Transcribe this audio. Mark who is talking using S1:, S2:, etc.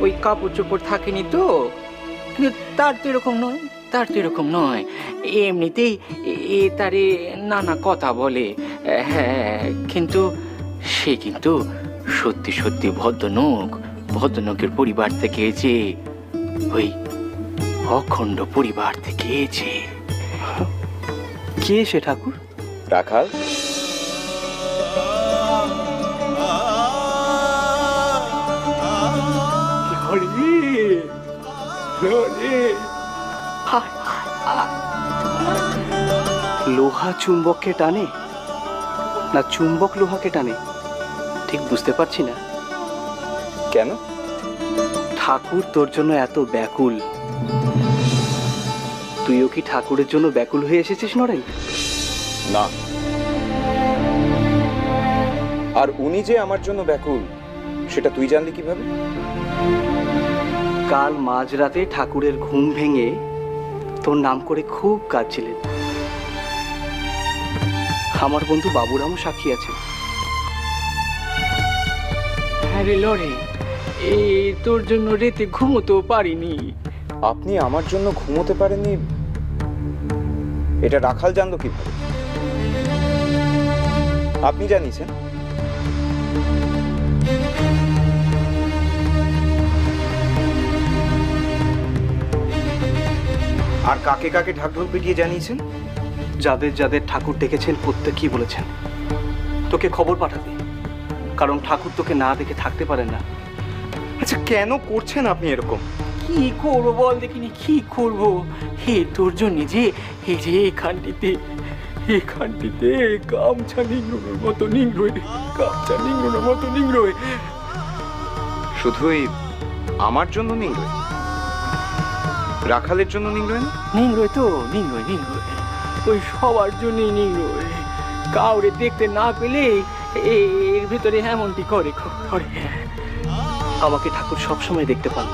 S1: ওই কাপড় চোপড় থাকেনি তো, কিন্তু তার তো এরকম নয়, তার তো এরকম নয়। এমনিতেই তারে নানা কথা বলে। হ্যাঁ, কিন্তু সে কিন্তু সত্যি সত্যি ভদ্রলোক। ভদ্রলোকের পরিবার থেকে এসে, ওই অখণ্ড পরিবার থেকে এসে।
S2: কে সে ঠাকুর?
S3: রাখাল।
S2: লোহা চুম্বককে টানে না চুম্বক লোহাকে টানে, ঠিক বুঝতে পারছি না।
S3: কেন?
S2: ঠাকুর তোর জন্য এত ব্যাকুল, তুইও কি ঠাকুরের জন্য ব্যাকুল হয়ে এসেছিস নরেন?
S3: না। আর উনি যে আমার জন্য ব্যাকুল সেটা তুই জানলি কিভাবে?
S2: কাল মাঝরাতে ঠাকুরের ঘুম ভেঙে তোর নাম করে খুব কাঁদছিলেন। আমার বন্ধু বাবুরামও সাক্ষী আছে।
S1: আরে লড়ে, তোর জন্য রাতে ঘুমোতেও পারিনি।
S3: আপনি আমার জন্য ঘুমোতে পারেননি এটা রাখাল জানলো কিভাবে? আপনি জানিয়েছেন? আর কাকে কাকে ঢাকঢোল পিটিয়ে জানিয়েছেন?
S2: যাদের যাদের ঠাকুর ডেকেছেন প্রত্যেকেই বলেছেন তোকে খবর পাঠাতে, কারণ ঠাকুর তোকে না দেখে থাকতে পারেন না।
S3: আচ্ছা, কেন করছেন আপনি এরকম?
S1: কি করবো বল দেখিনি, কি করবো? হে তোর জন্য যে এই যে এখানটিতে গামছা নিংড়োর মতো নিংড়োয়, গামছা নিংড়োর মতো নিংড়োয়।
S3: শুধুই আমার জন্য নিংড়োয়? রাখালের জন্য নিংড়োয় না?
S1: নিংড়োয় তো, নিংড়োয়। ওই সবার জন্যই নিংড়োয়। কাউরে দেখতে না পেলে এর ভিতরে এমনটি করে।
S2: আমাকে ঠাকুর সবসময় দেখতে পান।